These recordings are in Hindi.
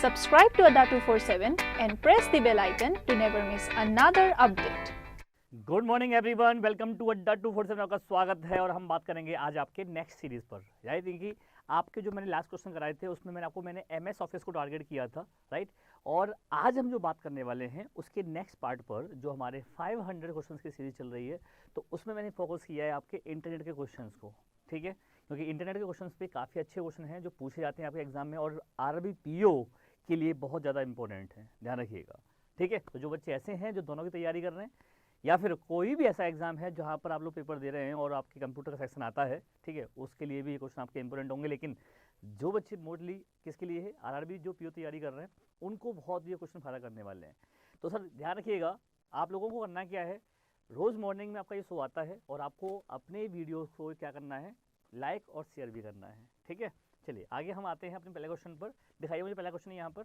Subscribe to Adda 247 and press the bell icon to never miss another update. Good morning everyone, welcome to Adda 247। आपका स्वागत है और हम बात करेंगे आज आपके नेक्स्ट सीरीज पर। याद है कि आपके जो मैंने लास्ट क्वेश्चन कराए थे उसमें मैंने MS ऑफिस को टारगेट किया था, राइट। और आज हम जो बात करने वाले हैं उसके नेक्स्ट पार्ट पर, जो हमारे 500 क्वेश्चंस की सीरीज चल रही है, तो उसमें मैंने फोकस किया है आपके इंटरनेट के क्वेश्चंस को, ठीक है। क्योंकि इंटरनेट के क्वेश्चंस पे काफ़ी अच्छे क्वेश्चन हैं जो पूछे जाते हैं आपके एग्जाम में और RRB-PO के लिए बहुत ज़्यादा इंपॉर्टेंट है, ध्यान रखिएगा, ठीक है। तो जो बच्चे ऐसे हैं जो दोनों की तैयारी कर रहे हैं या फिर कोई भी ऐसा एग्जाम है जहाँ पर आप लोग पेपर दे रहे हैं और आपके कंप्यूटर का सेक्शन आता है, ठीक है, उसके लिए भी ये क्वेश्चन आपके इंपॉर्टेंट होंगे। लेकिन जो बच्चे मोस्टली किसके लिए है, RRB जो PO तैयारी कर रहे हैं, उनको बहुत ये क्वेश्चन फायदा करने वाले हैं। तो सर ध्यान रखिएगा, आप लोगों को करना क्या है, रोज़ मॉर्निंग में आपका ये शो आता है और आपको अपने वीडियोज़ को क्या करना है, लाइक और शेयर भी करना है, ठीक है। चलिए आगे हम आते हैं अपने पहले क्वेश्चन पर। दिखाइए मुझे पहला क्वेश्चन यहाँ पर।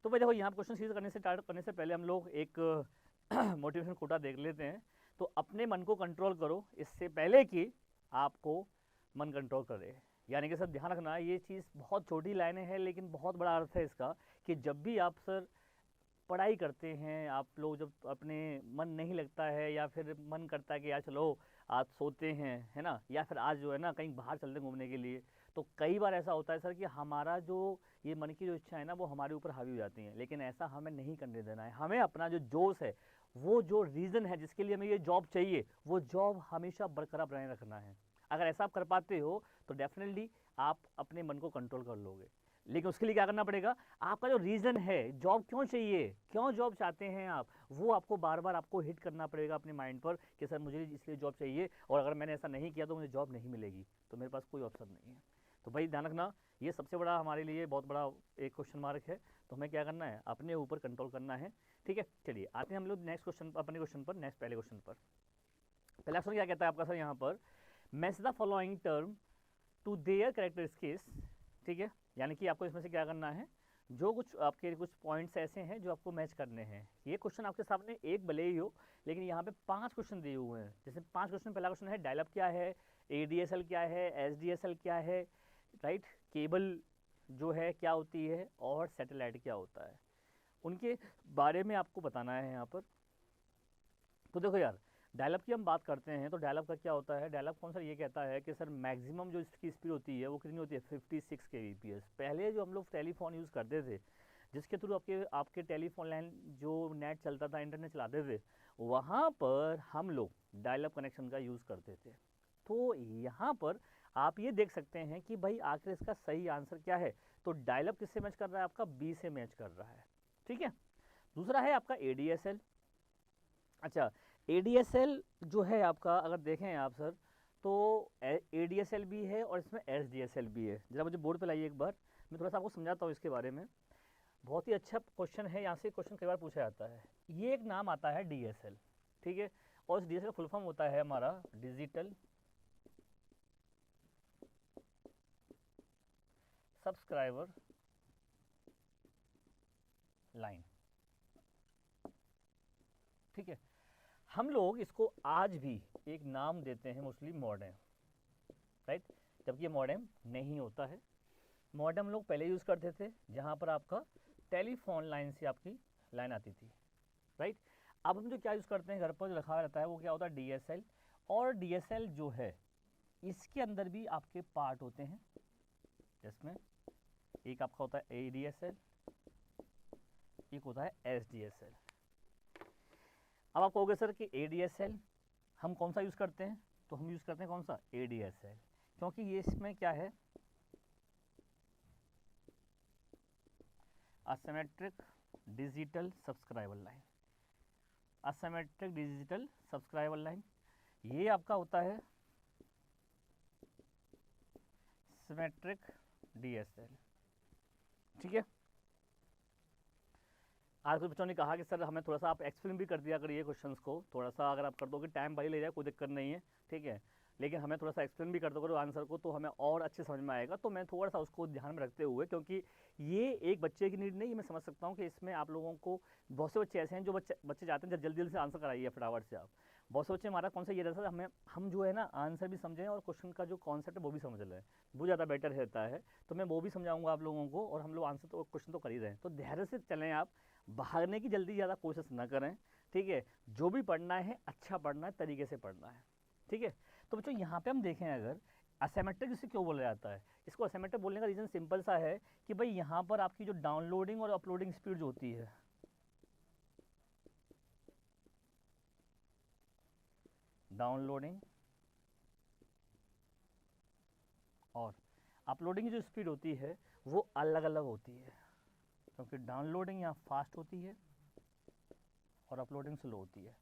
तो भाई देखो, यहाँ पर क्वेश्चन सीरीज करने से स्टार्ट करने से पहले हम लोग एक मोटिवेशन कोटा देख लेते हैं। तो अपने मन को कंट्रोल करो इससे पहले कि आपको मन कंट्रोल करे। यानी कि सर ध्यान रखना, ये चीज़ बहुत छोटी लाइनें हैं लेकिन बहुत बड़ा अर्थ है इसका, कि जब भी आप सर पढ़ाई करते हैं, आप लोग जब अपने मन नहीं लगता है या फिर मन करता है कि यार चलो आज सोते हैं, है ना, या फिर आज जो है ना कहीं बाहर चलते हैं घूमने के लिए, तो कई बार ऐसा होता है सर कि हमारा जो ये मन की जो इच्छा है ना वो हमारे ऊपर हावी हो जाती है। लेकिन ऐसा हमें नहीं करने देना है। हमें अपना जो जोश है, वो जो रीज़न है जिसके लिए हमें ये जॉब चाहिए, वो जॉब हमेशा बरकरार बनाए रखना है। अगर ऐसा आप कर पाते हो तो डेफिनेटली आप अपने मन को कंट्रोल कर लोगे। लेकिन उसके लिए क्या करना पड़ेगा, आपका जो रीज़न है, जॉब क्यों चाहिए, क्यों जॉब चाहते हैं आप, वो आपको बार बार आपको हिट करना पड़ेगा अपने माइंड पर कि सर मुझे इसलिए जॉब चाहिए और अगर मैंने ऐसा नहीं किया तो मुझे जॉब नहीं मिलेगी, तो मेरे पास कोई ऑप्शन नहीं है। तो भाई ध्यान रखना, ये सबसे बड़ा हमारे लिए बहुत बड़ा एक क्वेश्चन मार्क है। तो हमें क्या करना है, अपने ऊपर कंट्रोल करना है, ठीक है। चलिए आते हैं हम लोग नेक्स्ट क्वेश्चन, अपने क्वेश्चन पर, नेक्स्ट पहले क्वेश्चन पर। पहला क्वेश्चन क्या कहता है आपका सर यहाँ पर, match the following term to their characteristics, ठीक है। यानी कि आपको इसमें से क्या करना है, जो कुछ आपके कुछ पॉइंट्स ऐसे हैं जो आपको मैच करने हैं। ये क्वेश्चन आपके सामने एक भले ही हो, लेकिन यहाँ पे 5 क्वेश्चन दिए हुए हैं। जैसे 5 क्वेश्चन, पहला क्वेश्चन है डायल अप क्या है, ADSL क्या है, SDSL क्या है, राइट, केबल जो है क्या होती है और सैटेलाइट क्या होता है, उनके बारे में आपको बताना है यहाँ पर। तो देखो यार, डायलअप की हम बात करते हैं तो डायलअप का क्या होता है, डायलअप कौन सर ये कहता है कि सर मैक्सिमम जो इसकी स्पीड होती है वो कितनी होती है, 56 kbps। पहले जो हम लोग टेलीफोन यूज़ करते थे, जिसके थ्रू आपके आपके टेलीफोन लाइन जो नेट चलता था, इंटरनेट चलाते थे, वहाँ पर हम लोग डायलअप कनेक्शन का यूज़ करते थे। तो यहाँ पर आप ये देख सकते हैं कि भाई आखिर इसका सही आंसर क्या है। तो डायलअप किससे मैच कर रहा है, आपका B से मैच कर रहा है, ठीक है। दूसरा है आपका ADSL। अच्छा, ADSL जो है आपका, अगर देखें आप सर, तो ADSL भी है और इसमें SDSL भी है। जरा मुझे बोर्ड पे लाइए एक बार, मैं थोड़ा सा आपको समझाता हूँ इसके बारे में। बहुत ही अच्छा क्वेश्चन है, यहाँ से क्वेश्चन कई बार पूछा जाता है। ये एक नाम आता है DSL, ठीक है, और इस DSL का फुल फॉर्म होता है हमारा डिजिटल सब्सक्राइबर लाइन, ठीक है। हम लोग इसको आज भी एक नाम देते हैं मोस्टली मॉडेम, राइट, जबकि ये मॉडेम नहीं होता है। मॉडेम लोग पहले यूज़ करते थे जहाँ पर आपका टेलीफोन लाइन से आपकी लाइन आती थी, राइट। अब हम जो क्या यूज़ करते हैं, घर पर जो रखा रहता है वो क्या होता है, DSL। और DSL जो है इसके अंदर भी आपके पार्ट होते हैं, जिसमें एक आपका होता है ADSL, एक होता है SDSL। अब आप कहोगे सर कि ADSL हम कौन सा यूज़ करते हैं, तो हम यूज़ करते हैं कौन सा, ADSL, क्योंकि ये इसमें क्या है, asymmetric digital subscriber line, asymmetric digital subscriber line. ये आपका होता है सिमेट्रिक DSL, ठीक है। आज कुछ बच्चों ने कहा कि सर हमें थोड़ा सा आप एक्सप्लेन भी कर दिया करिए क्वेश्चंस को, थोड़ा सा अगर आप कर दोगे, टाइम भाई ले जाए कोई दिक्कत नहीं है, ठीक है, लेकिन हमें थोड़ा सा एक्सप्लेन भी कर दो करो आंसर को, तो हमें और अच्छे समझ में आएगा। तो मैं थोड़ा सा उसको ध्यान में रखते हुए, क्योंकि ये एक बच्चे की नीड नहीं, मैं समझ सकता हूँ कि इसमें आप लोगों को बहुत से बच्चे ऐसे हैं जो बच्चे चाहते हैं जल्दी जल्दी से आंसर कराइए फटाफट से आप, बहुत से बच्चे हमारा कौन सा ये रहता है, हमें हम जो है ना आंसर भी समझें और क्वेश्चन का जो कॉन्सेप्ट है वो भी समझ लें, वो ज़्यादा बेटर रहता है। तो मैं वो भी समझाऊंगा आप लोगों को, और हम लोग आंसर तो क्वेश्चन तो कर ही रहे हैं, तो धैर्य से चलें आप, भागने की जल्दी ज़्यादा कोशिश ना करें, ठीक है। जो भी पढ़ना है अच्छा पढ़ना है, तरीके से पढ़ना है, ठीक है। तो बच्चों यहाँ पे हम देखें, अगर असिमेट्रिक इसे क्यों बोला जाता है, इसको असिमेट्रिक बोलने का रीज़न सिंपल सा है कि भाई यहाँ पर आपकी जो डाउनलोडिंग और अपलोडिंग स्पीड जो होती है, डाउनलोडिंग और अपलोडिंग की जो स्पीड होती है वो अलग अलग होती है, क्योंकि डाउनलोडिंग यहाँ फास्ट होती है और अपलोडिंग स्लो होती है।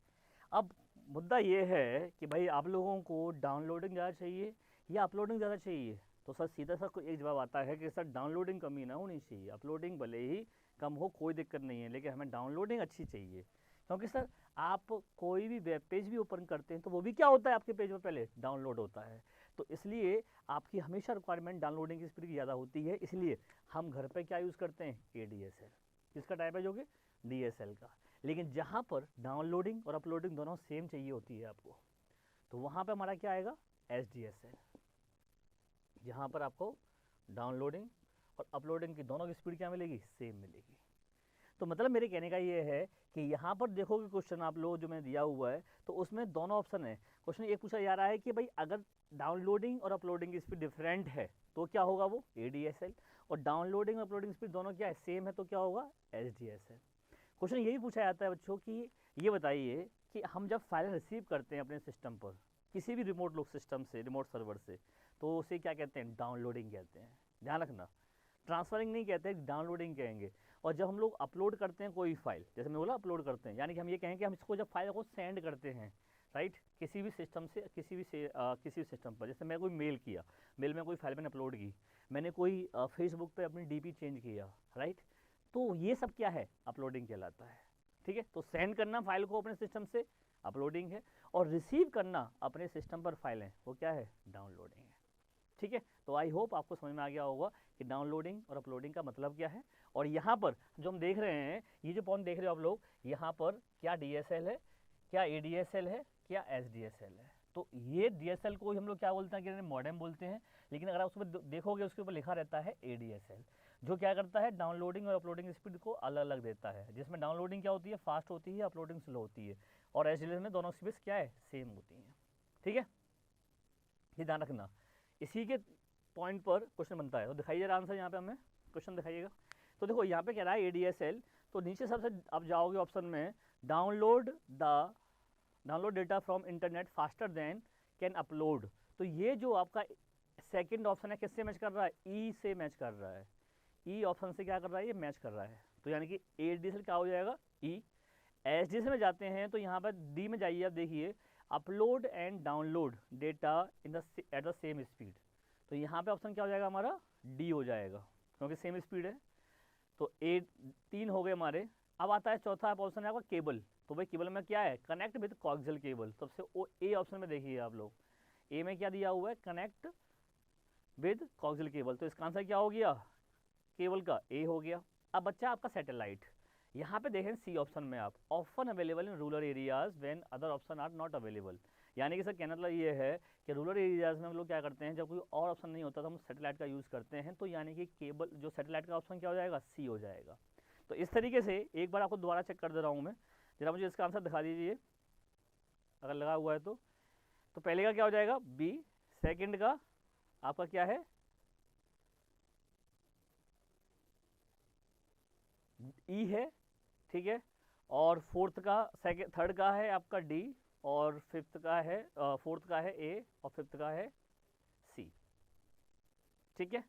अब मुद्दा ये है कि भाई आप लोगों को डाउनलोडिंग ज़्यादा चाहिए या अपलोडिंग ज़्यादा चाहिए, तो सर सीधा सा कोई एक जवाब आता है कि सर डाउनलोडिंग कमी ना होनी चाहिए, अपलोडिंग भले ही कम हो कोई दिक्कत नहीं है, लेकिन हमें डाउनलोडिंग अच्छी चाहिए। क्योंकि सर आप कोई भी वेब पेज भी ओपन करते हैं तो वो भी क्या होता है, आपके पेज में पहले डाउनलोड होता है, तो इसलिए आपकी हमेशा रिक्वायरमेंट डाउनलोडिंग की स्पीड की ज़्यादा होती है। इसलिए हम घर पे क्या यूज़ करते हैं, ADSL। किसका टाइप है, जो कि DSL का। लेकिन जहाँ पर डाउनलोडिंग और अपलोडिंग दोनों सेम चाहिए होती है आपको, तो वहाँ पे हमारा क्या आएगा, SDSL। जहाँ पर आपको डाउनलोडिंग और अपलोडिंग की दोनों की स्पीड क्या मिलेगी, सेम मिलेगी। तो मतलब मेरे कहने का ये है कि यहाँ पर देखोगे क्वेश्चन आप लोग जो मैंने दिया हुआ है, तो उसमें दोनों ऑप्शन है। क्वेश्चन ये पूछा जा रहा है कि भाई अगर डाउनलोडिंग और अपलोडिंग की स्पीड डिफरेंट है तो क्या होगा, वो ADSL, और डाउनलोडिंग और अपलोडिंग स्पीड दोनों क्या है, सेम है, तो क्या होगा, SDSL। क्वेश्चन यही पूछा जाता है बच्चों कि ये बताइए कि हम जब फाइल रिसीव करते हैं अपने सिस्टम पर, किसी भी रिमोट लोग सिस्टम से, रिमोट सर्वर से, तो उसे क्या कहते हैं, डाउनलोडिंग कहते हैं। ध्यान रखना, ट्रांसफरिंग नहीं कहते, डाउनलोडिंग कहेंगे। और जब हम लोग अपलोड करते हैं कोई फाइल, जैसे मैं बोला अपलोड करते हैं, यानी कि हम ये कहें कि हम इसको जब फाइल को सेंड करते हैं, राइट, किसी भी सिस्टम से किसी भी सिस्टम पर, जैसे मैं कोई मेल किया, मेल में कोई फाइल मैंने अपलोड की, मैंने कोई फेसबुक पे अपनी DP चेंज किया, राइट, तो ये सब क्या है, अपलोडिंग कहलाता है, ठीक है। तो सेंड करना फाइल को अपने सिस्टम से अपलोडिंग है, और रिसीव करना अपने सिस्टम पर फाइलें, वो क्या है, डाउनलोडिंग है, ठीक है। तो आई होप आपको समझ में आ गया होगा कि डाउनलोडिंग और अपलोडिंग का मतलब क्या है। और यहाँ पर जो हम देख रहे हैं, ये जो पॉइंट देख रहे हो आप लोग, यहाँ पर क्या DSL है, क्या ADSL है, क्या SDSL है। तो ये DSL को हम लोग क्या बोलते हैं कि मॉडेम बोलते हैं, लेकिन अगर आप उसमें देखोगे उसके ऊपर लिखा रहता है ADSL, जो क्या करता है, डाउनलोडिंग और अपलोडिंग स्पीड को अलग अलग देता है, जिसमें डाउनलोडिंग क्या होती है, फास्ट होती है, अपलोडिंग स्लो होती है, और SDSL में दोनों स्पीड क्या है, सेम होती हैं, ठीक है। ये ध्यान रखना, इसी के पॉइंट पर क्वेश्चन बनता है। तो दिखाइए जरा आंसर, यहाँ पे हमें क्वेश्चन दिखाइएगा। तो देखो यहाँ पे कह रहा है ADSL, तो नीचे सबसे आप जाओगे ऑप्शन में, download data from internet faster than can upload. तो ये जो आपका सेकंड ऑप्शन है, किससे मैच कर रहा है, E से मैच कर रहा है, E ऑप्शन से क्या कर रहा है, ये मैच कर रहा है। तो यानी कि ADSL क्या हो जाएगा, E। SDSL में जाते हैं तो यहाँ पर D में जाइए, आप देखिए, upload and download data in the at the same speed. तो यहाँ पे ऑप्शन क्या हो जाएगा हमारा, D हो जाएगा, क्योंकि सेम स्पीड है। तो ए 3 हो गए हमारे। अब आता है चौथा ऑप्शन है आपका केबल। तो भाई केबल में क्या है, कनेक्ट विद कोएक्सियल केबल। तब से वो ए ऑप्शन में देखिए आप लोग, ए में क्या दिया हुआ है, कनेक्ट विद कोएक्सियल केबल। तो इसका आंसर क्या हो गया, केबल का ए हो गया। अब बच्चा आपका सैटेलाइट, यहाँ पे देखें सी ऑप्शन में आप, often available in rural areas when other option are not available. यानी कि सर कहना मतलब ये है कि रूरल एरियाज में हम लोग क्या करते हैं, जब कोई और ऑप्शन नहीं होता तो हम सैटेलाइट का यूज़ करते हैं। तो यानी कि केबल जो सैटेलाइट का ऑप्शन क्या हो जाएगा, सी हो जाएगा। तो इस तरीके से एक बार आपको दोबारा चेक कर दे रहा हूँ मैं, जरा मुझे इसका आंसर दिखा दीजिए अगर लगा हुआ है तो। तो पहले का क्या हो जाएगा, बी। सेकंड का आपका क्या है, ई है, ठीक है। और फोर्थ का सेकंड, थर्ड का है आपका डी, और फिफ्थ का है, फोर्थ का है ए, और फिफ्थ का है सी, ठीक है।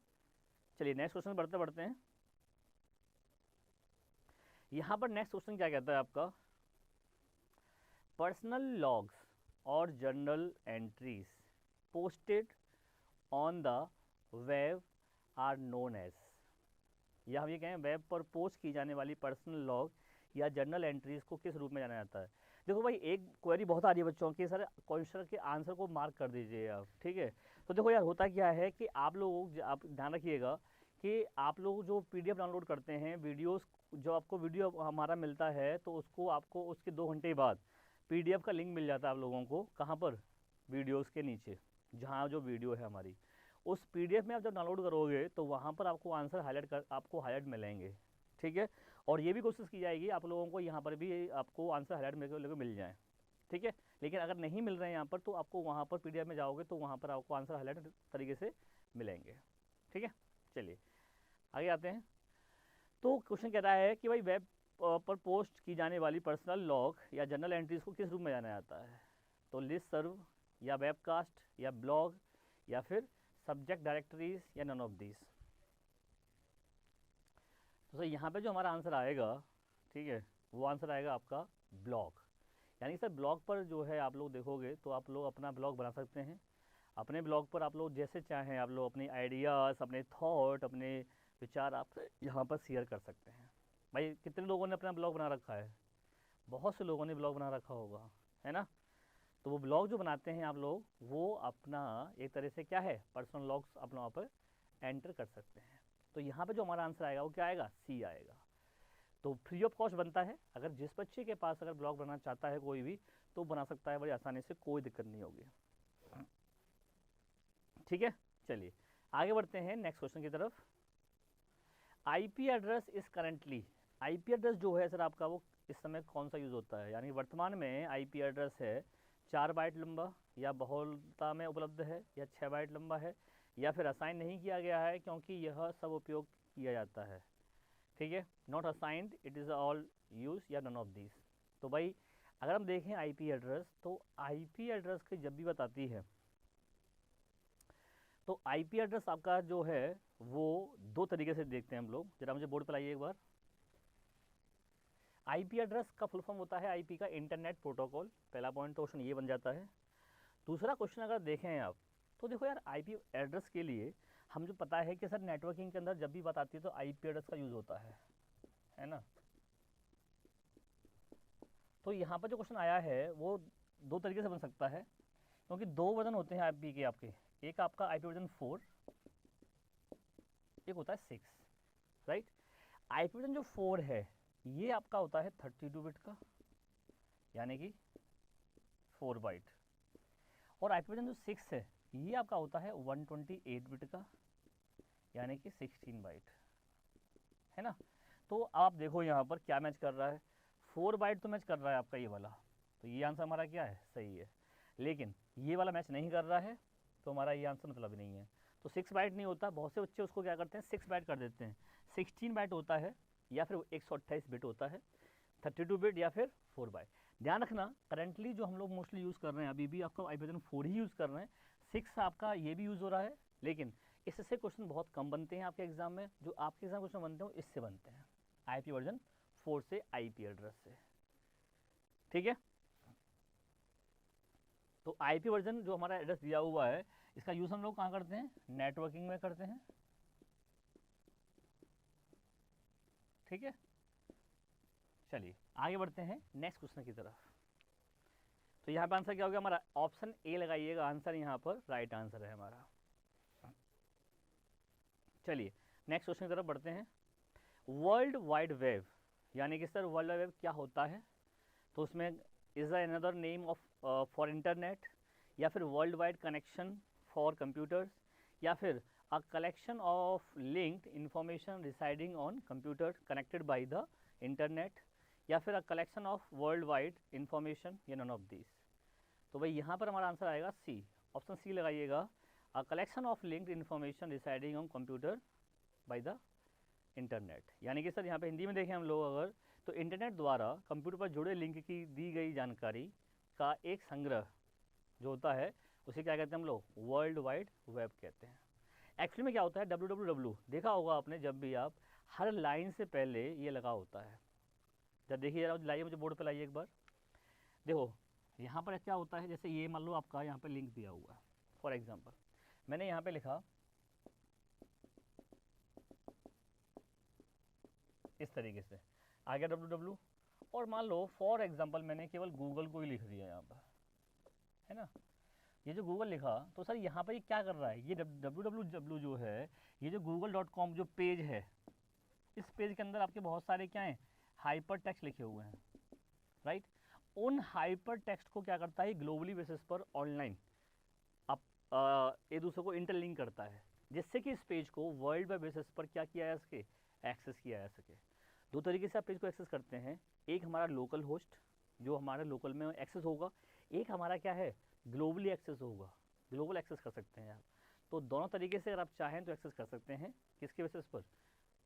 चलिए नेक्स्ट क्वेश्चन बढ़ते बढ़ते हैं। यहाँ पर नेक्स्ट क्वेश्चन क्या कहता है आपका, पर्सनल लॉग्स और journal entries posted on the web are known as, या हम ये कहें वेब पर पोस्ट की जाने वाली पर्सनल लॉग या जर्नल एंट्रीज को किस रूप में जाना जाता है। देखो भाई एक क्वेरी बहुत आ रही है बच्चों की, सर क्वेश्चन के आंसर को मार्क कर दीजिए आप, ठीक है। तो देखो यार होता क्या है कि आप लोग, आप ध्यान रखिएगा कि आप लोग जो PDF डाउनलोड करते हैं, वीडियोस जो आपको वीडियो हमारा मिलता है, तो उसको आपको उसके 2 घंटे बाद PDF का लिंक मिल जाता है आप लोगों को, कहाँ पर, वीडियोस के नीचे, जहाँ जो वीडियो है हमारी, उस PDF में आप जब डाउनलोड करोगे तो वहाँ पर आपको आंसर आपको हाईलाइट मिलेंगे, ठीक है। और ये भी कोशिश की जाएगी आप लोगों को यहाँ पर भी आपको आंसर हाईलाइट मिल जाए, ठीक है। लेकिन अगर नहीं मिल रहे हैं यहाँ पर तो आपको वहाँ पर PDF में जाओगे तो वहाँ पर आपको आंसर हाईलाइट तरीके से मिलेंगे, ठीक है। चलिए आगे आते हैं। तो क्वेश्चन कह रहा है कि भाई वेब पर पोस्ट की जाने वाली पर्सनल लॉग या जर्नल एंट्रीज को किस रूप में जाना जाता है? तो लिस्ट सर्व या वेबकास्ट या ब्लॉग या फिर सब्जेक्ट डायरेक्टरीज या नन ऑफ दीज। तो सर यहाँ पे जो हमारा आंसर आएगा, ठीक है, वो आंसर आएगा आपका ब्लॉग। यानी सर ब्लॉग पर जो है आप लोग देखोगे तो आप लोग अपना ब्लॉग बना सकते हैं। अपने ब्लॉग पर आप लोग जैसे चाहें आप लोग अपने आइडियाज़, अपने थॉट, अपने विचार आप यहाँ पर शेयर कर सकते हैं। भाई कितने लोगों ने अपना ब्लॉग बना रखा है? बहुत से लोगों ने ब्लॉग बना रखा होगा, है ना। तो वो ब्लॉग जो बनाते हैं आप लोग, वो अपना एक तरह से क्या है, पर्सनल लॉग्स अपना वहाँ पर एंटर कर सकते हैं। तो यहाँ पे जो हमारा आंसर आएगा वो क्या आएगा? सी आएगा। तो फ्री ऑफ कॉस्ट बनता है। अगर जिस बच्चे के पास अगर ब्लॉग बनाना चाहता है कोई भी, तो बना सकता है बड़ी आसानी से, कोई दिक्कत नहीं होगी, ठीक है। चलिए आगे बढ़ते हैं नेक्स्ट क्वेश्चन की तरफ। IP address is currently, IP address जो है सर आपका वो इस समय कौन सा यूज़ होता है? यानी वर्तमान में IP एड्रेस है 4 बाइट लंबा या बहुलता में उपलब्ध है या 6 बाइट लंबा है या फिर असाइन नहीं किया गया है क्योंकि यह सब उपयोग किया जाता है, ठीक है। Not assigned, it is all use या नन ऑफ दिस। तो भाई अगर हम देखें IP एड्रेस, तो IP एड्रेस की जब भी बात आती है तो IP एड्रेस आपका जो है वो दो तरीके से देखते हैं हम लोग। जरा मुझे बोर्ड पर लाइए एक बार। IP एड्रेस का फुल फॉर्म होता है IP का इंटरनेट प्रोटोकॉल। पहला पॉइंट तो क्वेश्चन ये बन जाता है। दूसरा क्वेश्चन अगर देखें आप तो देखो यार, IP एड्रेस के लिए हम जो पता है कि सर नेटवर्किंग के अंदर जब भी बात आती है तो IP एड्रेस का यूज़ होता है ना। तो यहाँ पर जो क्वेश्चन आया है वो दो तरीके से बन सकता है, क्योंकि दो वर्जन होते हैं IP के आपके। एक आपका IP वर्जन 4, एक होता है 6, राइट। IP वर्जन जो 4 है ये आपका होता है 32 बिट का, यानी कि 4 बाइट। और IP वर्जन जो 6 है ये आपका होता है 128 बिट का, यानी कि 16 बाइट, है ना। तो आप देखो यहाँ पर क्या मैच कर रहा है, 4 बाइट तो मैच कर रहा है आपका ये वाला, तो ये आंसर हमारा क्या है? सही है। लेकिन ये वाला मैच नहीं कर रहा है तो हमारा ये आंसर मतलब नहीं है। तो 6 बाइट नहीं होता, बहुत से बच्चे उसको क्या करते हैं 6 बाइट कर देते हैं। 16 बाइट होता है या फिर 128 बिट होता है, 32 बिट या फिर 4 बाइट। ध्यान रखना करंटली जो हम लोग मोस्टली यूज़ कर रहे हैं अभी भी आपका IP वर्जन 4 ही यूज़ कर रहे हैं। 6 आपका ये भी यूज़ हो रहा है, लेकिन इससे क्वेश्चन बहुत कम बनते हैं आपके एग्जाम में। जो आपके एग्जाम क्वेश्चन बनते हैं इससे बनते हैं, IP वर्जन 4 से, IP एड्रेस से, ठीक है। तो IP वर्जन जो हमारा एड्रेस दिया हुआ है इसका यूज़ हम लोग कहाँ करते हैं? नेटवर्किंग में करते हैं, ठीक है। चलिए आगे बढ़ते हैं नेक्स्ट क्वेश्चन की तरफ। तो यहाँ पर आंसर क्या हो गया हमारा? ऑप्शन ए लगाइएगा, आंसर यहाँ पर राइट आंसर है हमारा। चलिए नेक्स्ट क्वेश्चन की तरफ बढ़ते हैं। वर्ल्ड वाइड वेब, यानी कि सर वर्ल्ड वाइड वेब क्या होता है? तो उसमें is another name of for internet, या फिर world wide connection for computers, या फिर a collection of linked information residing on computer connected by the internet, या फिर a collection of world wide information, या नन ऑफ दिस। तो भाई यहाँ पर हमारा आंसर आएगा सी, ऑप्शन सी लगाइएगा, a collection of linked information residing on computer by the internet. यानी कि सर यहाँ पे हिंदी में देखें हम लोग अगर, तो इंटरनेट द्वारा कंप्यूटर पर जुड़े लिंक की दी गई जानकारी का एक संग्रह जो होता है उसे क्या कहते हैं हम लोग? वर्ल्ड वाइड वेब कहते हैं। एक्चुअली में क्या होता है www, देखा होगा आपने जब भी आप, हर लाइन से पहले ये लगा होता है। जब देखिए जरा लाइए, मुझे बोर्ड पे लाइए एक बार। देखो यहाँ पर क्या होता है, जैसे ये मान लो आपका यहाँ पे लिंक दिया हुआ है, फॉर एग्जांपल मैंने यहाँ पे लिखा इस तरीके से, आ गया www, और मान लो फॉर एग्जांपल मैंने केवल गूगल को ही लिख दिया यहाँ पर, है ना। ये जो गूगल लिखा तो सर यहाँ पर ये क्या कर रहा है, ये www जो है, ये जो google.com जो पेज है, इस पेज के अंदर आपके बहुत सारे क्या हैं? हाइपर टेक्स्ट लिखे हुए हैं, राइट। उन हाइपर टेक्स्ट को क्या करता है, ग्लोबली बेसिस पर ऑनलाइन आप एक दूसरे को इंटरलिंक करता है, जिससे कि इस पेज को वर्ल्ड वाइड बेसिस पर क्या किया जा सके, एक्सेस किया जा सके। दो तरीके से आप पेज को एक्सेस करते हैं, एक हमारा लोकल होस्ट जो हमारे लोकल में एक्सेस होगा, एक हमारा क्या है, ग्लोबली एक्सेस होगा, ग्लोबल एक्सेस कर सकते हैं आप। तो दोनों तरीके से अगर आप चाहें तो एक्सेस कर सकते हैं, किसके बेसिस पर,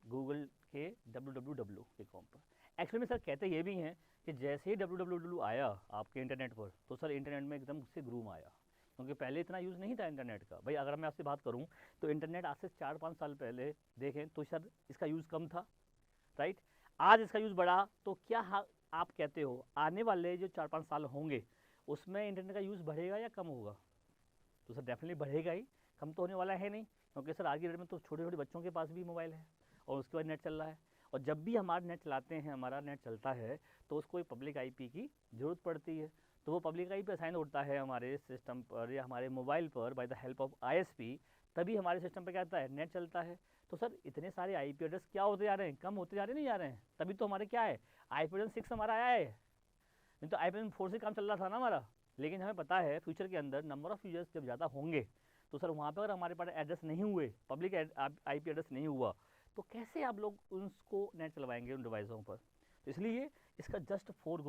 गूगल के www पर। एक्चुअली में सर कहते ये भी हैं कि जैसे ही www आया आपके इंटरनेट पर, तो सर इंटरनेट में एकदम से ग्रूम आया, क्योंकि पहले इतना यूज़ नहीं था इंटरनेट का। भाई अगर मैं आपसे बात करूं तो इंटरनेट आज से 4-5 साल पहले देखें तो सर इसका यूज़ कम था, राइट। आज इसका यूज़ बढ़ा, तो क्या आप कहते हो आने वाले जो 4-5 साल होंगे उसमें इंटरनेट का यूज़ बढ़ेगा या कम होगा? तो सर डेफिनेटली बढ़ेगा ही, कम तो होने वाला है नहीं, क्योंकि सर आज की डेट में तो छोटे छोटे बच्चों के पास भी मोबाइल है और उसके बाद नेट चल रहा है। और जब भी हमारा नेट चलाते हैं, हमारा नेट चलता है, तो उसको एक पब्लिक आईपी की ज़रूरत पड़ती है। तो वो पब्लिक आईपी असाइन होता है हमारे सिस्टम पर या हमारे मोबाइल पर by the help of ISP, तभी हमारे सिस्टम पर क्या आता है, नेट चलता है। तो सर इतने सारे आईपी एड्रेस क्या होते जा रहे हैं, कम होते जा रहे नहीं जा रहे हैं, तभी तो हमारे क्या है, IP-6 हमारा आया है, नहीं तो IP-4 से काम चल रहा था ना हमारा। लेकिन हमें पता है फ्यूचर के अंदर नंबर ऑफ़ यूजर्स जब ज़्यादा होंगे, तो सर वहाँ पर अगर हमारे पास एड्रेस नहीं हुए, पब्लिक आईपी एड्रेस नहीं हुआ, तो कैसे आप लोग उसको नेट चलवाएंगे उन डिवाइसों पर। तो इसलिए इसका जस्ट 4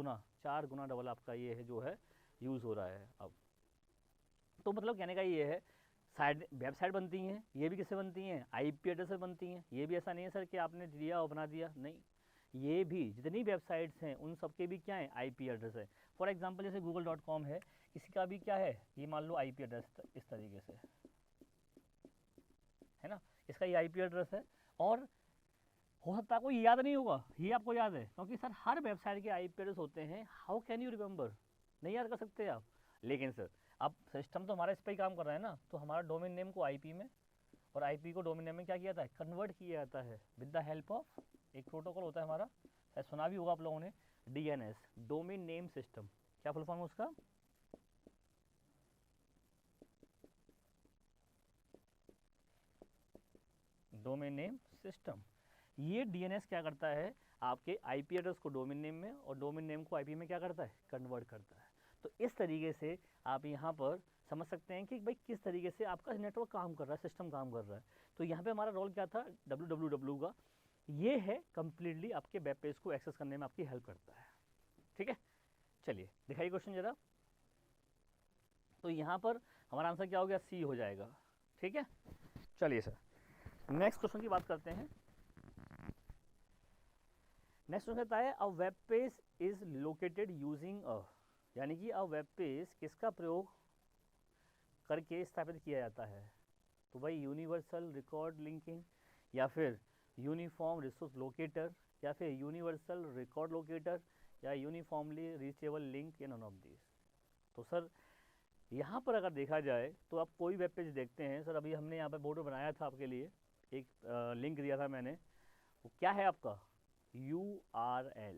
गुना डबल आपका ये है जो है यूज़ हो रहा है अब। तो मतलब कहने का ये है, साइड वेबसाइट बनती हैं, ये भी किससे बनती हैं, आईपी एड्रेस से बनती हैं। ये भी ऐसा नहीं है सर कि आपने दिया और बना दिया, नहीं, ये भी जितनी वेबसाइट्स हैं उन सबके भी क्या है, आईपी एड्रेस है। फॉर एग्जांपल जैसे google.com है, इसका भी क्या है, ये मान लो आईपी एड्रेस इस तरीके से है ना, इसका ये आईपी एड्रेस है। और हो सकता है आपको याद नहीं होगा, ये आपको याद है, क्योंकि सर हर वेबसाइट के आईपी एड्रेस होते हैं। हाउ कैन यू रिमेंबर, नहीं याद कर सकते आप। लेकिन सर अब सिस्टम तो हमारा इस पर ही काम कर रहा है ना, तो हमारा डोमेन नेम को आईपी में और आईपी को डोमेन नेम में क्या किया जाता है, कन्वर्ट किया जाता है विद द हेल्प ऑफ एक प्रोटोकॉल होता है हमारा, शायद सुना भी होगा आप लोगों ने, DNS, डोमेन नेम सिस्टम। क्या फुल फॉर्म है उसका, डोमेन नेम सिस्टम। ये DNS क्या करता है, आपके आईपी एड्रेस को डोमेन नेम में और डोमेन नेम को आईपी में क्या करता है, कन्वर्ट करता है। तो इस तरीके से आप यहाँ पर समझ सकते हैं कि भाई किस तरीके से आपका नेटवर्क काम कर रहा है, सिस्टम काम कर रहा है। तो यहाँ पे हमारा रोल क्या था, www का, ये है कम्प्लीटली आपके वेब पेज को एक्सेस करने में आपकी हेल्प करता है। ठीक है, चलिए दिखाइए क्वेश्चन जरा। तो यहाँ पर हमारा आंसर क्या हो गया, C हो जाएगा। ठीक है, चलिए सर नेक्स्ट क्वेश्चन की बात करते हैं। नेक्स्ट क्वेश्चन कहता है, a web page is located using a, यानी कि अ वेब पेज किसका प्रयोग करके स्थापित किया जाता है। तो भाई यूनिवर्सल रिकॉर्ड लिंकिंग, या फिर यूनिफॉर्म रिसोर्स लोकेटर, या फिर यूनिवर्सल रिकॉर्ड लोकेटर, या यूनिफॉर्मली रीचेबल लिंक, या नॉन ऑफ दिस। तो सर यहाँ पर अगर देखा जाए तो आप कोई वेब पेज देखते हैं, सर अभी हमने यहाँ पर बोर्ड बनाया था आपके लिए, एक लिंक दिया था मैंने, वो क्या है आपका, URL,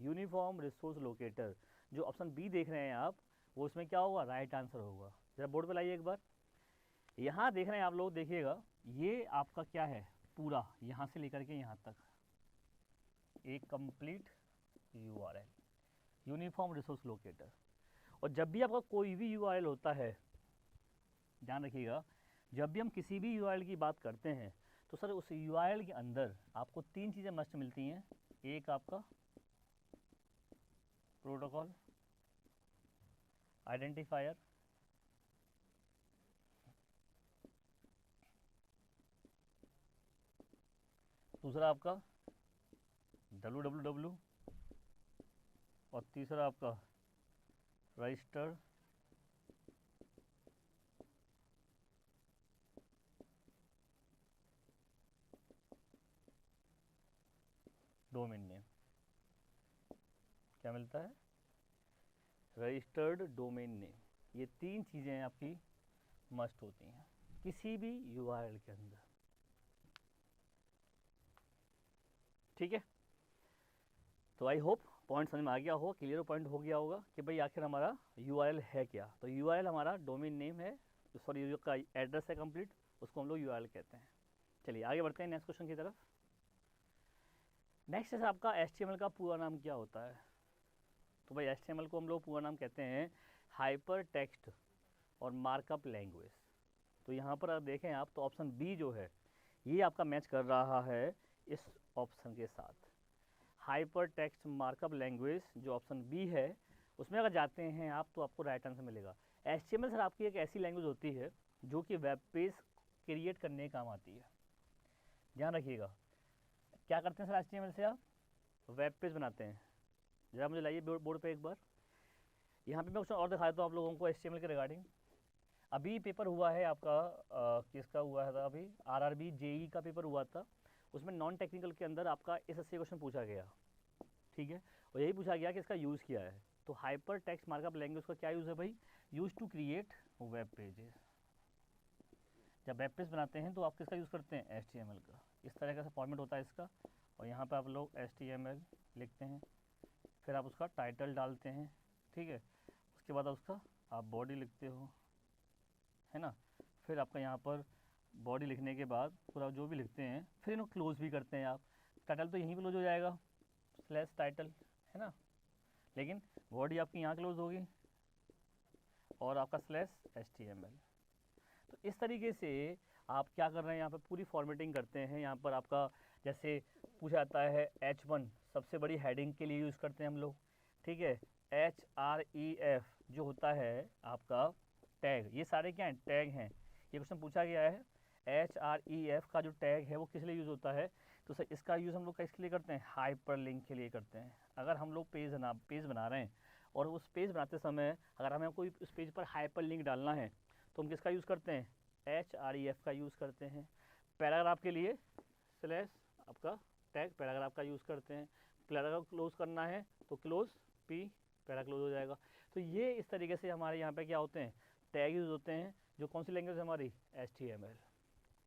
यूनिफॉर्म रिसोर्स लोकेटर। जो ऑप्शन बी देख रहे हैं आप, वो उसमें क्या होगा, राइट आंसर होगा। जरा बोर्ड पे लाइए एक बार, यहाँ देख रहे हैं आप लोग, देखिएगा ये आपका क्या है, पूरा यहाँ से लेकर के यहाँ तक एक complete URL, uniform resource locator. और जब भी आपका कोई भी URL होता है, ध्यान रखिएगा, जब भी हम किसी भी URL की बात करते हैं, तो सर उस URL के अंदर आपको 3 चीज़ें मस्ट मिलती हैं। एक आपका प्रोटोकॉल आइडेंटिफायर, दूसरा आपका www, और तीसरा आपका रजिस्टर्ड डोमेन नेम। क्या मिलता है, रजिस्टर्ड डोमेन नेम। ये 3 चीज़ें आपकी मस्ट होती हैं किसी भी URL के अंदर। ठीक है, तो आई होप पॉइंट समझ में आ गया हो, क्लियर पॉइंट हो गया होगा कि भाई आखिर हमारा URL है क्या। तो URL हमारा डोमेन नेम है, सॉरी का एड्रेस है कंप्लीट, उसको हम लोग URL कहते हैं। चलिए आगे बढ़ते हैं नेक्स्ट क्वेश्चन की तरफ। नेक्स्ट है आपका HTML का पूरा नाम क्या होता है। तो भाई HTML को हम लोग पूरा नाम कहते हैं हाइपर टेक्स्ट और मार्कअप लैंग्वेज। तो यहाँ पर आप देखें आप तो ऑप्शन बी जो है ये आपका मैच कर रहा है इस ऑप्शन के साथ। हाइपर टेक्स्ट मार्कअप लैंग्वेज जो ऑप्शन बी है उसमें अगर जाते हैं आप तो आपको राइट आंसर मिलेगा। HTML सर आपकी एक ऐसी लैंग्वेज होती है जो कि वेब पेज क्रिएट करने का काम आती है। ध्यान रखिएगा, क्या करते हैं सर HTML से आप वेब पेज बनाते हैं। जरा मुझे लाइए बोर्ड पे एक बार। यहाँ पे मैं क्वेश्चन और दिखा देता हूँ आप लोगों को HTML के रिगार्डिंग। अभी पेपर हुआ है आपका किसका हुआ है था अभी RRB JEE का पेपर हुआ था, उसमें नॉन टेक्निकल के अंदर आपका SSC क्वेश्चन पूछा गया, ठीक है, और यही पूछा गया कि इसका यूज़ क्या है। तो हाइपर टेक्स्ट मार्कअप लैंग्वेज का क्या यूज़ है भाई, use to create web pages. जब वेब पेज बनाते हैं तो आप किसका यूज़ करते हैं HTML का। इस तरह का फॉर्मेट होता है इसका, और यहाँ पे आप लोग HTML लिखते हैं, फिर आप उसका टाइटल डालते हैं, ठीक है, उसके बाद उसका आप बॉडी लिखते हो, है ना, फिर आपका यहाँ पर बॉडी लिखने के बाद पूरा जो भी लिखते हैं फिर इनको क्लोज भी करते हैं आप। टाइटल तो यहीं क्लोज हो जाएगा स्लैश टाइटल, है ना, लेकिन बॉडी आपकी यहाँ क्लोज होगी और आपका स्लैश HTML। तो इस तरीके से आप क्या कर रहे हैं यहाँ पर पूरी फॉर्मेटिंग करते हैं। यहाँ पर आपका जैसे पूछा जाता है H1 सबसे बड़ी हेडिंग के लिए यूज़ करते हैं हम लोग, ठीक है। HREF जो होता है आपका टैग, ये सारे क्या हैं टैग हैं। ये क्वेश्चन पूछा गया है HREF का जो टैग है वो किस लिए यूज़ होता है, तो सर इसका यूज़ हम लोग किसके लिए करते हैं, हाइपर लिंक के लिए करते हैं। अगर हम लोग पेज बना रहे हैं और उस पेज बनाते समय अगर हमें कोई उस पेज पर हाइपर लिंक डालना है तो हम किसका यूज़ करते हैं, HREF का यूज़ करते हैं। पैराग्राफ के लिए स्लैश आपका टैग पैराग्राफ का यूज़ करते हैं। पैराग्राफ क्लोज करना है तो क्लोज P पैरा क्लोज हो जाएगा। तो ये इस तरीके से हमारे यहाँ पे क्या होते हैं टैग यूज़ होते हैं, जो कौन सी लैंग्वेज है हमारी HTML।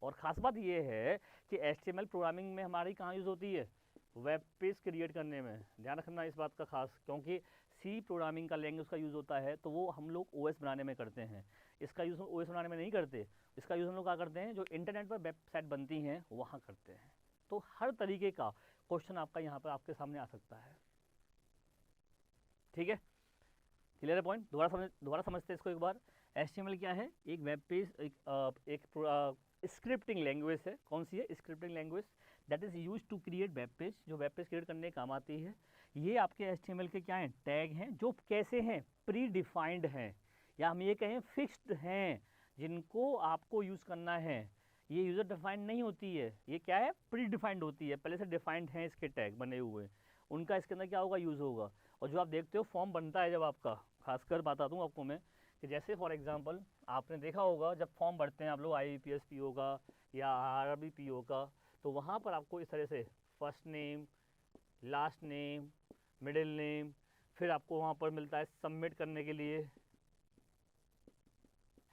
और ख़ास बात ये है कि HTML प्रोग्रामिंग में हमारी कहाँ यूज़ होती है, वेब पेज क्रिएट करने में। ध्यान रखना इस बात का खास, क्योंकि C प्रोग्रामिंग का लैंग्वेज का यूज़ होता है तो वो हम लोग OS बनाने में करते हैं। इसका यूज़ OS बनाने में नहीं करते, इसका यूज़ हम लोग क्या करते हैं जो इंटरनेट पर वेबसाइट बनती हैं वहाँ करते हैं। तो हर तरीके का क्वेश्चन आपका यहाँ पर आपके सामने आ सकता है, ठीक है, क्लियर है पॉइंट। दोबारा समझते हैं इसको एक बार। HTML क्या है, एक वेब पेज एक स्क्रिप्टिंग लैंग्वेज है। कौन सी है, scripting language that is use to create web page, जो वेब पेज क्रिएट करने के काम आती है। ये आपके HTML के क्या हैं टैग हैं, जो कैसे हैं प्री डिफाइंड हैं, या हम ये कहें फिक्स्ड हैं, जिनको आपको यूज़ करना है। ये यूज़र डिफाइंड नहीं होती है, ये क्या है प्री डिफाइंड होती है, पहले से डिफाइंड हैं इसके टैग बने हुए, उनका इसके अंदर क्या होगा यूज़ होगा। और जो आप देखते हो फॉर्म बनता है जब आपका, खासकर बता दूँ आपको मैं कि जैसे फॉर एग्जांपल आपने देखा होगा जब फॉर्म भरते हैं आप लोग IBPS PO का या RRB PO का, तो वहाँ पर आपको इस तरह से first name, last name, middle name, फिर आपको वहाँ पर मिलता है सबमिट करने के लिए,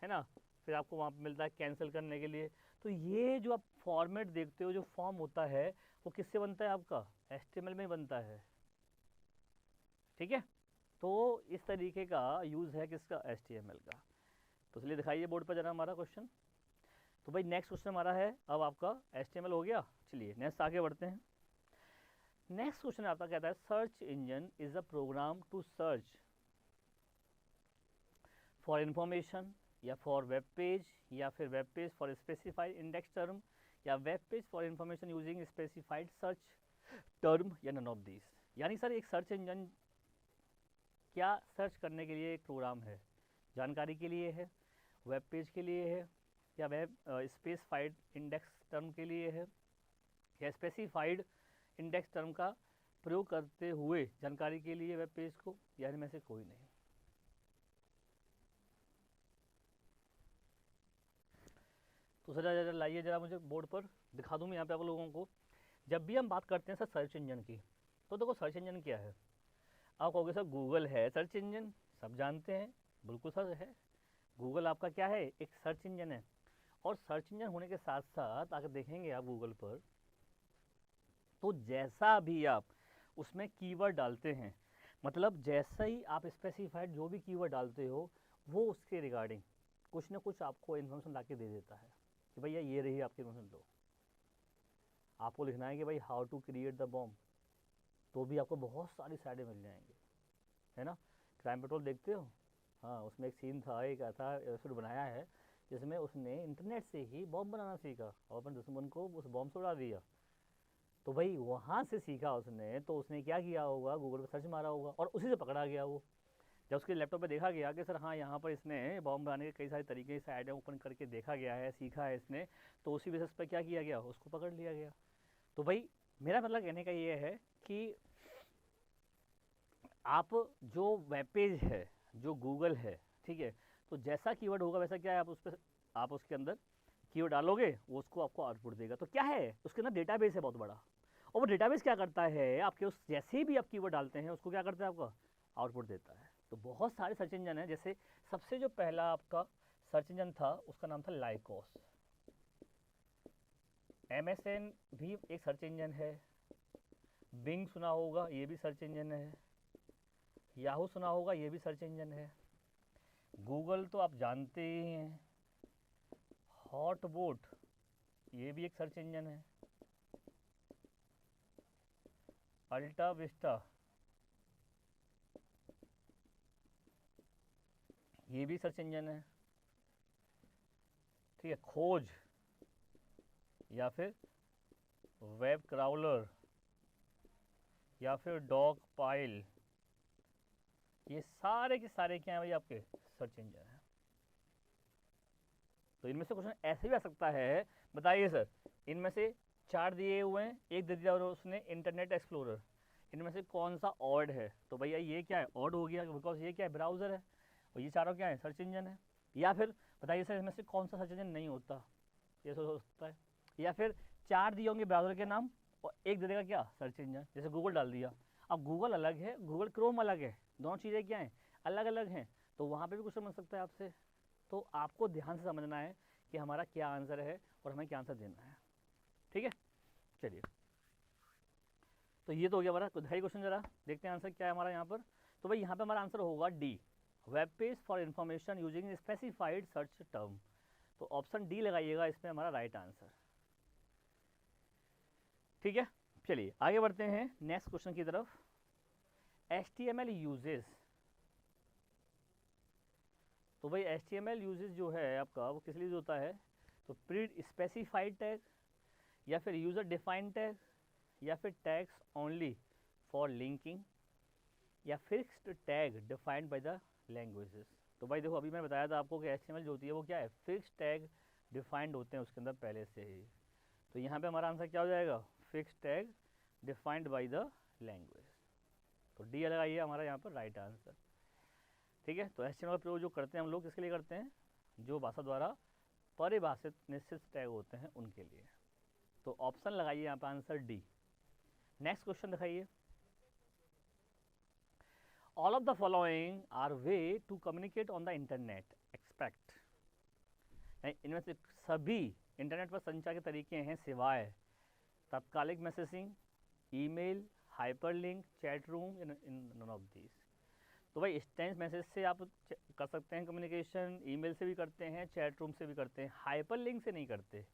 है ना, फिर आपको वहाँ पर मिलता है कैंसिल करने के लिए। तो ये जो आप फॉर्मेट देखते हो, जो फॉर्म होता है वो किससे बनता है, आपका HTML में बनता है, ठीक है। तो इस तरीके का यूज़ है किसका, HTML का। तो इसलिए दिखाइए बोर्ड पर जरा हमारा क्वेश्चन। तो भाई नेक्स्ट क्वेश्चन हमारा है अब आपका HTML हो गया। चलिए नेक्स्ट आगे बढ़ते हैं। नेक्स्ट क्वेश्चन आपका कहता है search engine is a program to search for information, या फॉर वेब पेज, या फिर web page for specified index term, या web page for information using specified search term, या नन ऑफ दिस। यानी सर एक सर्च इंजन क्या सर्च करने के लिए एक प्रोग्राम है, जानकारी के लिए है, वेब पेज के लिए है, या वेब स्पेसिफाइड इंडेक्स टर्म के लिए है, या स्पेसिफाइड इंडेक्स टर्म का प्रयोग करते हुए जानकारी के लिए वेब पेज को, या इनमें से कोई नहीं। तो सर लाइए जरा मुझे बोर्ड पर दिखा दूँ मैं यहाँ पे आप लोगों को। जब भी हम बात करते हैं सर सर्च इंजन की, तो देखो सर्च इंजन क्या है। आप कहोगे सर गूगल है सर्च इंजन, सब जानते हैं, बिल्कुल सर है। गूगल आपका क्या है, एक सर्च इंजन है। और सर्च इंजन होने के साथ साथ अगर देखेंगे आप गूगल पर, तो जैसा भी आप उसमें कीवर्ड डालते हैं, मतलब जैसा ही आप स्पेसिफाइड जो भी कीवर्ड डालते हो, वो उसके रिगार्डिंग कुछ ना कुछ आपको इन्फॉर्मेशन ला के दे देता है कि भैया ये रही आपकी इन्फॉर्मेशन। लो, आपको लिखना है कि भाई how to create the bomb, तो भी आपको बहुत सारी साइडें मिल जाएंगी, है ना, क्राइम पेट्रोल देखते हो, हाँ उसमें एक सीन था, एक ऐसा एपिसोड बनाया है जिसमें उसने इंटरनेट से ही बॉम्ब बनाना सीखा और अपने दुश्मन को उस बॉम्ब से उड़ा दिया। तो भाई वहाँ से सीखा उसने, तो उसने क्या किया होगा, गूगल पर सर्च मारा होगा और उसी से पकड़ा गया वो। जब उसके लैपटॉप पे देखा गया कि सर हाँ यहाँ पर इसने बॉम्ब बनाने के कई सारे तरीके से आइडिया ओपन करके देखा गया है, सीखा है इसने, तो उसी बेसिस पर क्या किया गया, उसको पकड़ लिया गया। तो भाई मेरा मतलब कहने का ये है कि आप जो वेब पेज है, जो गूगल है, ठीक है, तो जैसा कीवर्ड होगा वैसा क्या है, आप उसके अंदर कीवर्ड डालोगे, वो उसको आपको आउटपुट देगा। तो क्या है उसके अंदर, डेटाबेस है बहुत बड़ा, और वो डेटाबेस क्या करता है, आपके उस जैसे भी आप कीवर्ड डालते हैं उसको क्या करता है, आपका आउटपुट देता है। तो बहुत सारे सर्च इंजन हैं, जैसे सबसे जो पहला आपका सर्च इंजन था उसका नाम था लाइकोस। MSN भी एक सर्च इंजन है, बिंग सुना होगा, ये भी सर्च इंजन है, याहू सुना होगा, ये भी सर्च इंजन है, गूगल तो आप जानते ही हैं, हॉटबॉट ये भी एक सर्च इंजन है, अल्टा विस्टा ये भी सर्च इंजन है, ठीक है, खोज या फिर वेब क्राउलर या फिर डॉग पाइल, ये सारे के सारे क्या हैं भाई, आपके सर्च इंजन है। तो इनमें से क्वेश्चन ऐसे भी आ सकता है, बताइए सर इनमें से 4 दिए हुए हैं, एक दे दिया और उसने इंटरनेट एक्सप्लोरर, इनमें से कौन सा ऑड है, तो भैया ये क्या है, ऑड हो गया, बिकॉज ये क्या है, ब्राउज़र है, और ये चारों क्या है, सर्च इंजन है। या फिर बताइए सर इसमें से कौन सा सर्च इंजन नहीं होता, ये हो सकता है। या फिर 4 दिए होंगे ब्राउज़र के नाम और एक दे देगा क्या, सर्च इंजन, जैसे गूगल डाल दिया। अब गूगल अलग है, गूगल क्रोम अलग है, दोनों चीज़ें क्या हैं, अलग अलग हैं, तो वहाँ पे भी कुछ समझ सकता है आपसे। तो आपको ध्यान से समझना है कि हमारा क्या आंसर है और हमें क्या आंसर देना है, ठीक है। चलिए, तो ये तो हो गया हमारा ढाई क्वेश्चन, जरा देखते हैं आंसर क्या है हमारा यहाँ पर। तो भाई यहाँ पे हमारा आंसर होगा D, web page for information using specified search term. तो ऑप्शन डी लगाइएगा इसमें हमारा राइट आंसर, ठीक है। चलिए आगे बढ़ते हैं नेक्स्ट क्वेश्चन की तरफ। HTML यूजेस, तो भाई HTML यूजेस जो है आपका वो किस लिए होता है, तो प्री स्पेसिफाइड टैग या फिर यूज़र डिफाइंड टैग या फिर टैग्स ओनली फॉर लिंकिंग या fixed tag defined by the languages. तो भाई देखो अभी मैंने बताया था आपको कि HTML जो होती है वो क्या है, फिक्स्ड टैग डिफाइंड होते हैं उसके अंदर पहले से ही। तो यहाँ पे हमारा आंसर क्या हो जाएगा, fixed tag defined by the language. तो डी लगाइए हमारा यहाँ पर राइट आंसर, ठीक है। तो HTML का प्रयोग जो करते हैं हम लोग किसके लिए करते हैं, जो भाषा द्वारा परिभाषित निश्चित टैग होते हैं उनके लिए। तो ऑप्शन लगाइए यहाँ पर आंसर डी। नेक्स्ट क्वेश्चन दिखाइए। All of the following are way to communicate on the internet expect, इनमें से सभी इंटरनेट पर संचार के तरीके हैं सिवाय तात्कालिक messaging, email, hyperlink, chat room, in none of these. तो भाई इंस्टेंस मैसेज से आप कर सकते हैं कम्युनिकेशन, ईमेल से भी करते हैं, चैट रूम से भी करते हैं, हाइपरलिंक से नहीं करते,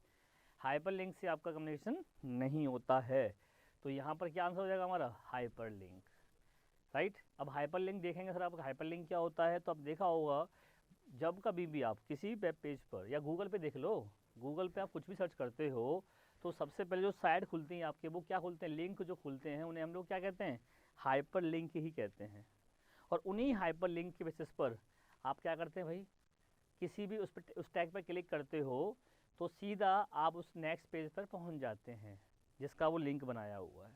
हाइपरलिंक से आपका कम्युनिकेशन नहीं होता है। तो यहाँ पर क्या आंसर हो जाएगा हमारा, हाइपरलिंक, राइट। अब हाइपरलिंक देखेंगे सर आपका हाइपरलिंक क्या होता है, तो अब देखा होगा जब कभी भी आप किसी वेब पेज पर या गूगल पे देख लो, गूगल पे आप कुछ भी सर्च करते हो तो सबसे पहले जो साइट खुलती हैं आपके वो क्या खुलते हैं, लिंक जो खुलते हैं उन्हें हम लोग क्या कहते हैं, हाइपर लिंक ही कहते हैं। और उन्हीं हाइपर लिंक के बेसिस पर आप क्या करते हैं भाई, किसी भी उस टैग पर क्लिक करते हो तो सीधा आप उस नेक्स्ट पेज पर पहुंच जाते हैं जिसका वो लिंक बनाया हुआ है,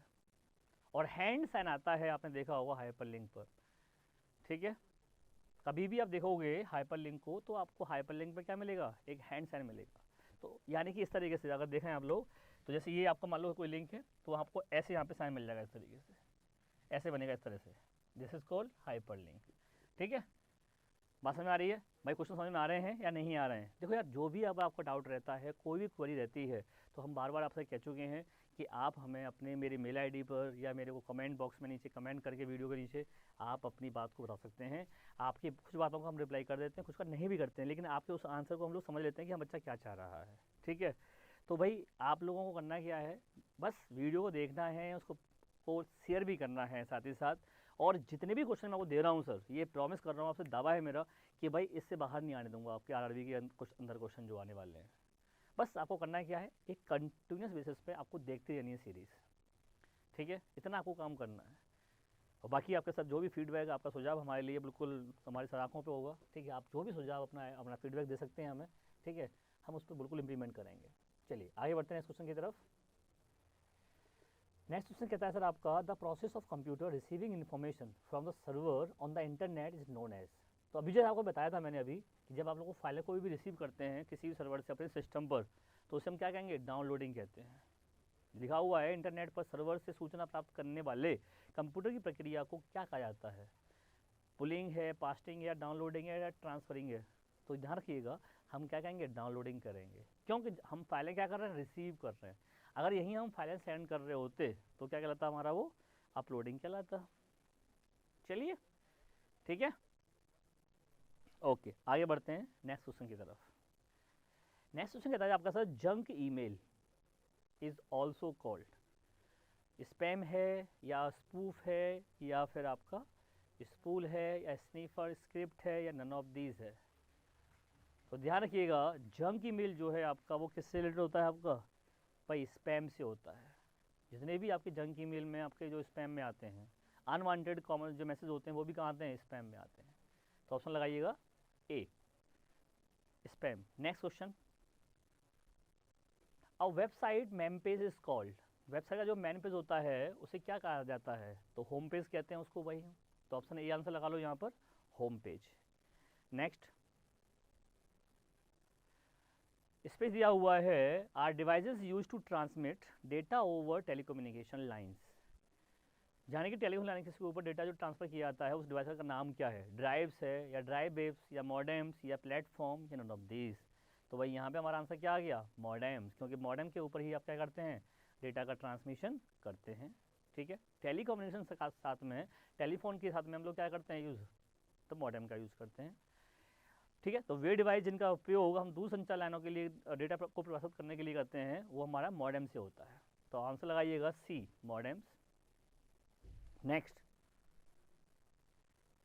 और हैंड साइन आता है, आपने देखा होगा हाइपर लिंक पर, ठीक है। कभी भी आप देखोगे हाइपर लिंक को तो आपको हाइपर लिंक पर क्या मिलेगा, एक हैंड साइन मिलेगा। तो यानी कि इस तरीके से अगर देखें आप लोग, तो जैसे ये आपका मान लो कोई लिंक है तो आपको ऐसे यहाँ पे साइन मिल जाएगा, इस तरीके से ऐसे बनेगा इस तरह से, this is called hyper link, ठीक है। बात समझ में आ रही है भाई, क्वेश्चन समझ में आ रहे हैं या नहीं आ रहे हैं। देखो यार जो भी अब आपको डाउट रहता है, कोई भी क्वेरी रहती है, तो हम बार बार आपसे कह चुके हैं कि आप हमें अपने मेरे मेल आईडी पर या मेरे को कमेंट बॉक्स में नीचे कमेंट करके वीडियो के नीचे आप अपनी बात को बता सकते हैं। आपकी कुछ बातों को हम रिप्लाई कर देते हैं, कुछ का नहीं भी करते हैं, लेकिन आपके उस आंसर को हम लोग समझ लेते हैं कि हम बच्चा क्या चाह रहा है, ठीक है। तो भाई आप लोगों को करना क्या है, बस वीडियो को देखना है, उसको आपको शेयर भी करना है साथ ही साथ। और जितने भी क्वेश्चन मैं आपको दे रहा हूँ सर, ये प्रॉमिस कर रहा हूँ आपसे, दावा है मेरा कि भाई इससे बाहर नहीं आने दूंगा आपके आरआरबी के अंदर क्वेश्चन जो आने वाले हैं। बस आपको करना है क्या है, एक कंटिन्यूस बेसिस पे आपको देखते रहनी है सीरीज़, ठीक है, इतना आपको काम करना है। और बाकी आपके साथ जो भी फीडबैक, आपका सुझाव हमारे लिए बिल्कुल हमारी सराखों पे होगा, ठीक है। आप जो भी सुझाव अपना अपना फीडबैक दे सकते हैं हमें, ठीक है, हम उस पर बिल्कुल इम्प्लीमेंट करेंगे। चलिए आगे बढ़ते हैं नेक्स्ट क्वेश्चन की तरफ। नेक्स्ट क्वेश्चन कहता है सर आपका, the process of computer receiving information from the server on the internet is known as. तो अभी जो आपको बताया था मैंने अभी कि जब आप लोग फाइलें कोई भी रिसीव करते हैं किसी भी सर्वर से अपने सिस्टम पर, तो उसे हम क्या कहेंगे, डाउनलोडिंग कहते हैं। लिखा हुआ है इंटरनेट पर सर्वर से सूचना प्राप्त करने वाले कंप्यूटर की प्रक्रिया को क्या कहा जाता है, पुलिंग है, पास्टिंग या डाउनलोडिंग है या ट्रांसफरिंग है। तो ध्यान रखिएगा, हम क्या कहेंगे, डाउनलोडिंग करेंगे, क्योंकि हम फाइलें क्या कर रहे हैं, रिसीव कर रहे हैं। अगर यहीं हम फाइलें सेंड कर रहे होते तो क्या कहलाता हमारा, वो अपलोडिंग कहलाता। चलिए ठीक है, ओके आगे बढ़ते हैं नेक्स्ट क्वेश्चन की तरफ। नेक्स्ट क्वेश्चन कहता है आपका sir, junk email is also called, spam है या स्पूफ है या फिर आपका स्पूल है या स्नीफर स्क्रिप्ट है या नन ऑफ दीज है। तो ध्यान रखिएगा, जंक ईमेल जो है आपका वो किससे रिलेटेड होता है आपका, भाई स्पैम से होता है। जितने भी आपके जंक ईमेल में आपके जो स्पैम में आते हैं, अनवांटेड कॉमन जो मैसेज होते हैं वो भी कहाँ आते हैं, स्पैम में आते हैं। तो ऑप्शन लगाइएगा A, spam. Next question, a website main page is called, website का जो मैन पेज होता है उसे क्या कहा जाता है, तो होम पेज कहते हैं उसको भाई। तो ऑप्शन ए आंसर लगा लो यहाँ पर, होम पेज। नेक्स्ट, इस पे दिया हुआ है, are devices use to transmit data over telecommunication lines, यानी कि टेलीफोन लाइन के ऊपर डेटा जो ट्रांसफर किया जाता है उस डिवाइस का नाम क्या है, ड्राइव्स है या ड्राइव वेव्स या मॉडेम्स या प्लेटफॉर्म या नन ऑफ दीज। तो भाई यहाँ पे हमारा आंसर क्या आ गया, मॉडेम्स, क्योंकि मॉडेम के ऊपर ही आप क्या करते हैं, डेटा का ट्रांसमिशन करते हैं। ठीक है, टेलीकम्युनिकेशन के साथ में, टेलीफोन के साथ में हम लोग क्या करते हैं यूज़, तो मॉडेम का यूज़ करते हैं। ठीक है, तो वे डिवाइस जिनका उपयोग हम दूरसंचार लाइनों के लिए डेटा को प्रसारित करने के लिए करते हैं वो हमारा मॉडेम से होता है। तो आंसर लगाइएगा सी, मॉडेम्स। नेक्स्ट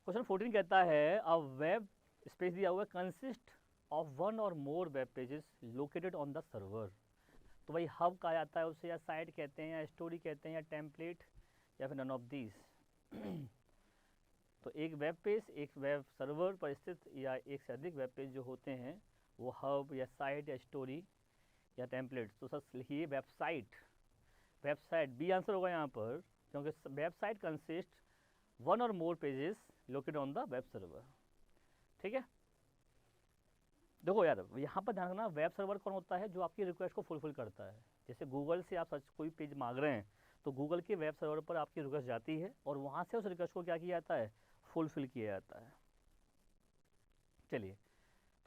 क्वेश्चन 14 कहता है, अ वेब स्पेस दिया हुआ है consist of one or more web pages located on the server. तो भाई हब कहा जाता है उसे, या साइट कहते हैं या स्टोरी कहते हैं या टेम्पलेट या फिर नन ऑफ दीज। तो एक वेब पेज एक वेब सर्वर पर स्थित या एक से अधिक वेब पेज जो होते हैं वो हब या साइट या स्टोरी या टेम्पलेट। तो सर लिखिए वेबसाइट, वेबसाइट बी आंसर होगा यहाँ पर, क्योंकि website consist one or more pages located on the web server. ठीक है, देखो यार यहाँ पर ध्यान रखना, वेब सर्वर कौन होता है, जो आपकी रिक्वेस्ट को फुलफिल करता है। जैसे गूगल से आप सर्च कोई पेज मांग रहे हैं तो गूगल के वेब सर्वर पर आपकी रिक्वेस्ट जाती है और वहाँ से उस रिक्वेस्ट को क्या किया जाता है, फुलफिल किया जाता है। चलिए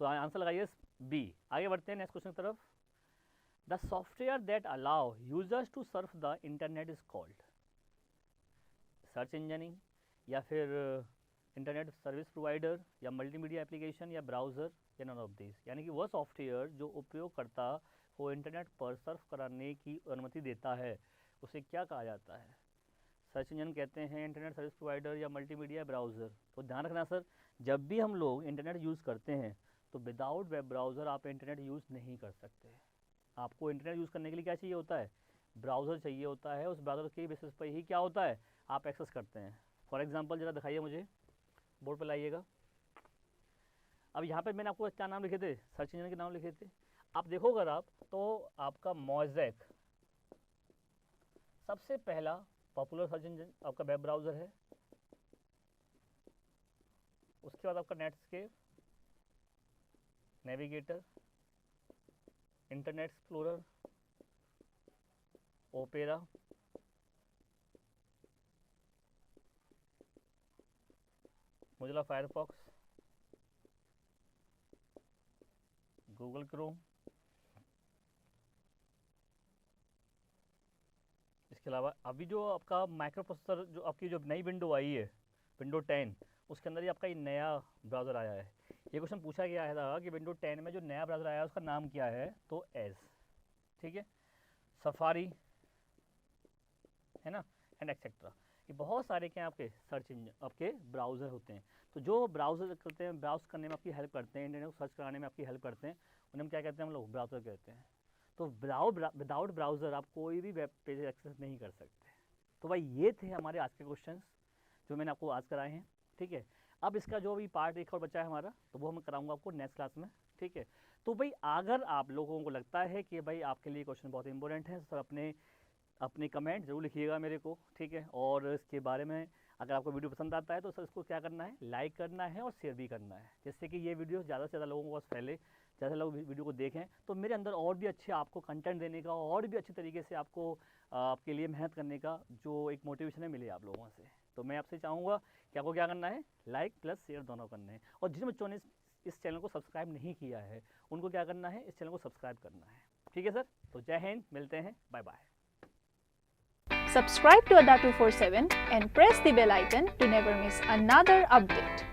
तो आंसर लगाइए बी। आगे बढ़ते हैं नेक्स्ट क्वेश्चन की तरफ। The software that allow users to surf the internet is called, search engine या फिर इंटरनेट सर्विस प्रोवाइडर या मल्टीमीडिया एप्लीकेशन या ब्राउज़र या नन ऑफ दिस। यानी कि वह सॉफ्टवेयर जो उपयोगकर्ता को इंटरनेट पर सर्फ कराने की अनुमति देता है उसे क्या कहा जाता है, सर्च इंजन कहते हैं, इंटरनेट सर्विस प्रोवाइडर या मल्टीमीडिया ब्राउज़र। तो ध्यान रखना सर, जब भी हम लोग इंटरनेट यूज़ करते हैं तो विदाउट वेब ब्राउज़र आप इंटरनेट यूज़ नहीं कर सकते। आपको इंटरनेट यूज़ करने के लिए क्या चाहिए होता है, ब्राउज़र चाहिए होता है। उस ब्राउज़र के बेसिस पर ही क्या होता है, आप एक्सेस करते हैं। फॉर एग्जांपल जरा दिखाइए मुझे, बोर्ड पर लाइएगा। अब यहाँ पे मैंने आपको क्या नाम लिखे थे, सर्च इंजन के नाम लिखे थे। आप देखो अगर आप तो आपका मोज़ेक सबसे पहला पॉपुलर सर्च इंजन आपका वेब ब्राउज़र है। उसके बाद आपका Netscape, navigator, internet explorer, opera, Mozilla Firefox, Google Chrome, इसके अलावा अभी जो आपका माइक्रो प्रोसेसर जो आपकी जो नई विंडो आई है, विंडो 10, उसके अंदर ही आपका ये नया ब्राउज़र आया है। ये क्वेश्चन पूछा गया है था कि विंडो 10 में जो नया ब्राउज़र आया है उसका नाम क्या है, तो एज। ठीक है, सफारी है ना, एंड एक्सेट्रा। ये बहुत सारे क्या आपके सर्च इंजन, आपके ब्राउज़र होते हैं। तो जो ब्राउज़र करते हैं, ब्राउज करने में आपकी हेल्प करते हैं, इंटरनेट को सर्च कराने में आपकी हेल्प करते हैं, उन्हें हम क्या कहते हैं, हम लोग ब्राउज़र कहते हैं। तो विदाउट ब्राउज़र आप कोई भी वेब पेज एक्सेस नहीं कर सकते। तो भाई ये थे हमारे आज के क्वेश्चंस जो मैंने आपको आज कराए हैं, ठीक है। अब इसका जो भी पार्ट एक और बचा है हमारा, तो वो मैं कराऊंगा आपको नेक्स्ट क्लास में, ठीक है। तो भाई अगर आप लोगों को लगता है कि भाई आपके लिए क्वेश्चन बहुत इंपॉर्टेंट है, तो सर अपने कमेंट जरूर लिखिएगा मेरे को, ठीक है। और इसके बारे में अगर आपको वीडियो पसंद आता है तो सर इसको क्या करना है, लाइक करना है और शेयर भी करना है, जिससे कि ये वीडियो ज़्यादा से ज़्यादा लोगों के पास फैले, ज़्यादा लोग वीडियो को देखें, तो मेरे अंदर और भी अच्छे आपको कंटेंट देने का और भी अच्छे तरीके से आपको आपके लिए मेहनत करने का जो एक मोटिवेशन है मिले आप लोगों से। तो मैं आपसे चाहूँगा कि आपको क्या करना है, लाइक प्लस शेयर दोनों करने हैं। और जिन बच्चों ने इस चैनल को सब्सक्राइब नहीं किया है उनको क्या करना है, इस चैनल को सब्सक्राइब करना है, ठीक है सर। तो जय हिंद, मिलते हैं, bye bye. Subscribe to Adda 247 and press the bell icon to never miss another update.